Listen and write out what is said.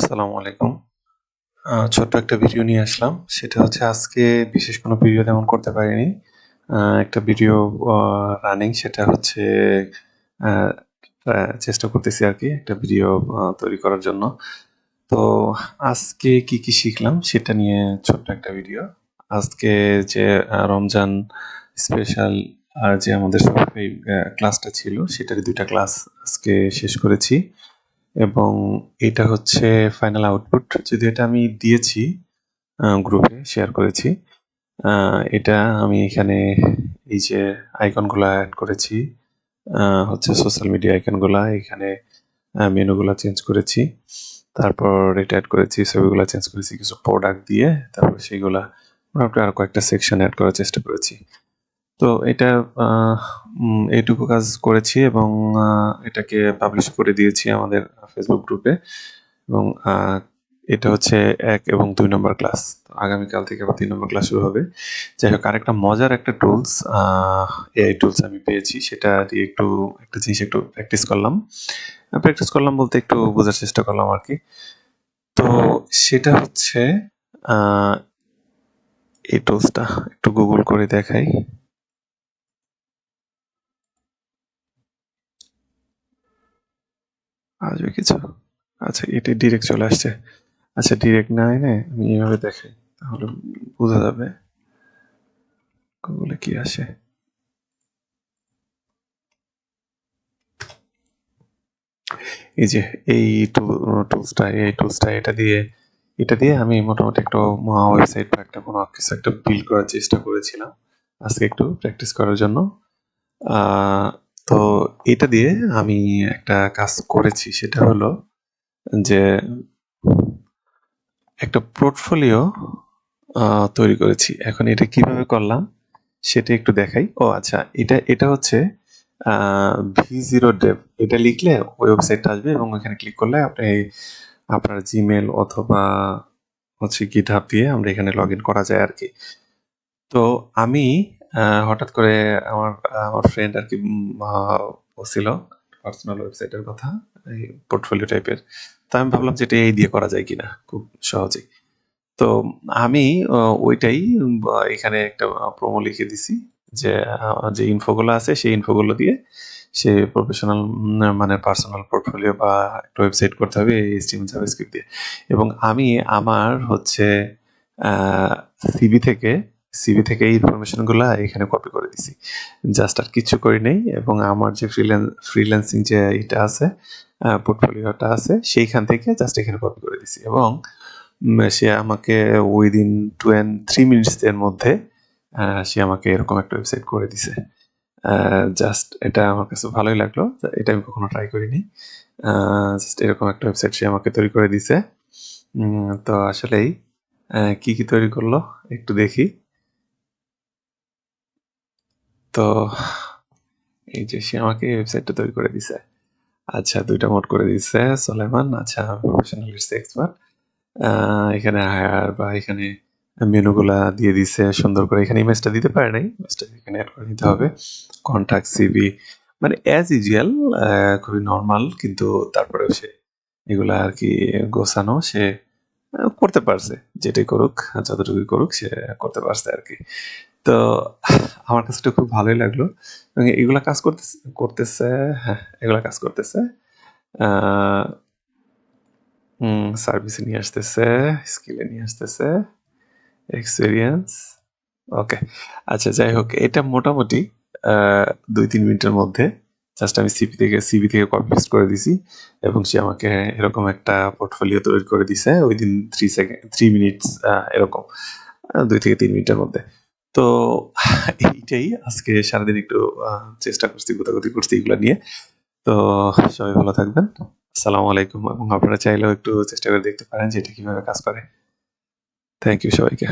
আসসালামু আলাইকুম। ছোট্ট একটা ভিডিও নিয়ে আসলাম। সেটা হচ্ছে আজকে বিশেষ কোনো ভিডিও তেমন করতে পারিনি। একটা ভিডিও রানিং সেটা হচ্ছে আ আ চেষ্টা করতেছি আরকি একটা ভিডিও তৈরি করার জন্য। তো আজকে কি শিখলাম সেটা নিয়ে ছোট্ট একটা ভিডিও। আজকে যে রমজান স্পেশাল যে আমাদের সরকারি ক্লাসটা ছিল সেটারই ২ টা ক্লাস আজকে শেষ করেছি। এবং এটা হচ্ছে ফাইনাল আউটপুট। যদিও এটা আমি দিয়েছি গ্রুপে শেয়ার করেছি। এটা আমি এখানে এই যে আইকনগুলা এড করেছি, হচ্ছে সোশ্যাল মিডিয়া আইকনগুলা, এখানে মেনুগুলা চেঞ্জ করেছি। তারপর এটা এড করেছি, ছবিগুলা চেঞ্জ করেছি কিছু প্রোডাক্ট দিয়ে। তারপর সেগুলা মোটামুটি আরো কয়েকটা সেকশন এড করার চেষ্টা করেছি। তো এটা এইটুকু কাজ করেছি এবং এটাকে পাবলিশ করে দিয়েছি আমাদের ফেসবুক গ্রুপে এবং এটা হচ্ছে ১ এবং ২ নম্বর ক্লাস। আগামীকাল থেকে আবার ৩ নম্বর ক্লাস শুরু হবে। যাই হোক, আরেকটা মজার একটা টুলস এআই টুলস আমি পেয়েছি। সেটা দিয়ে একটা জিনিস একটু প্র্যাকটিস করলাম। প্র্যাকটিস করলাম বলতে একটু বোঝার চেষ্টা করলাম আরকি। তো সেটা হচ্ছে আ এই টুলসটা একটু গুগল করে দেখাই। আসবে কিছু? আচ্ছা, এটা ডিরেক্ট চলে আসছে। আচ্ছা, ডিরেক্ট না এনে আমি এভাবে দেখাই, তাহলে বোঝা যাবে গুগলে কি আসে। এই যে এই টুলসটা, এই টুলসটা এটা দিয়ে আমি মোটামুটি একটা ওয়েবসাইট বা একটা কোনো কিছু একটা বিল্ড করার চেষ্টা করেছিলাম আজকে একটু প্র্যাকটিস করার জন্য। তো এটা দিয়ে আমি একটা কাজ করেছি, সেটা হলো যে একটা পোর্টফোলিও তৈরি করেছি। এখন এটা কিভাবে করলাম সেটা একটু দেখাই। ও আচ্ছা, এটা হচ্ছে V0 Dev। এটা লিখলে ওয়েবসাইটটা আসবে এবং ওখানে ক্লিক করলে আপনি আপনার জিমেল অথবা হচ্ছে গিটহাব দিয়ে আমরা এখানে লগ ইন করা যায় আরকি। তো আমি হঠাৎ করে আমার আমার ফ্রেন্ড আরকি বলছিল পার্সোনাল ওয়েবসাইটের কথা, এই পোর্টফোলিও টাইপের। তো আমি ভাবলাম যে এটা এই দিয়ে করা যায় কিনা খুব সহজেই। তো আমি ওইটাই এখানে একটা প্রোমো লিখে দিছি যে যে ইনফোগুলো আছে সেই ইনফোগুলো দিয়ে সে প্রফেশনাল মানে পার্সোনাল পোর্টফোলিও বা একটা ওয়েবসাইট করতে হবে এই HTML জাভাস্ক্রিপ্ট দিয়ে। এবং আমি আমার হচ্ছে সিভি থেকে এই ইনফরমেশনগুলা এখানে কপি করে দিছি। জাস্ট আর কিছু করি নাই এবং আমার যে ফ্রিল্যান্সিং যে এটা আছে পোর্টফোলিওটা আছে সেইখান থেকে জাস্ট এখানে কপি করে দিছি এবং সে আমাকে উইদিন 3 মিনিটস এর মধ্যে সে আমাকে এরকম একটা ওয়েবসাইট করে দিছে। জাস্ট এটা আমার কাছে ভালোই লাগলো। এটা আমি কখনো ট্রাই করিনি। জাস্ট এরকম একটা ওয়েবসাইট সে আমাকে তৈরি করে দিছে। তো আসলেই কি তৈরি করলো একটু দেখি। তো এই যে সে আমাকে ওয়েবসাইটটা তৈরি করে দিছে। আচ্ছা, ২ টা মোড করে দিছে সোলাইমান। আচ্ছা, প্রফেশনাল এক্সপার্ট। এখানে হায়ার বা এখানে মেনুগুলা দিয়ে দিছে সুন্দর করে। এখানে ইমেজটা দিতে পারে নাই। ইমেজটা এখানে এড করে নিতে হবে। কনট্যাক্ট, সিভি মানে অ্যাজ ইউজুয়াল খুবই নরমাল, কিন্তু তারপরেও সে এগুলা আরকি গোছানো সে করতে পারছে। যেটাই করুক, যতটুকুই করুক সে করতে পারছে আরকি। তো আমার কাছে এটা খুব ভালোই লাগলো। এবং এগুলা কাজ করতেছে, হ্যাঁ, এগুলা কাজ করতেছে। আ সার্ভিসে নিয়ে আসতেছে, স্কিলে নিয়ে আসতেছে, এক্সপেরিয়েন্স। ওকে। আচ্ছা, যাই হোক, এটা মোটামুটি ২-৩ মিনিটের মধ্যে জাস্ট আমি সিভি থেকে কপি পেস্ট করে দিছি এবং সে আমাকে এরকম একটা পোর্টফোলিও তৈরি করে দিছে উইদিন 3 মিনিটস, এরকম ২-৩ মিনিটের মধ্যে। তো এইটাই আজকে সারাদিন একটু চেষ্টা করছি, গোতাগুতি করছি এগুলা নিয়ে। তো সবাই ভালো থাকবেন। আসসালামু আলাইকুম এবং আপনারা চাইলেও একটু চেষ্টা করে দেখতে পারেন যে এটা কিভাবে কাজ করে। থ্যাংক ইউ সবাইকে।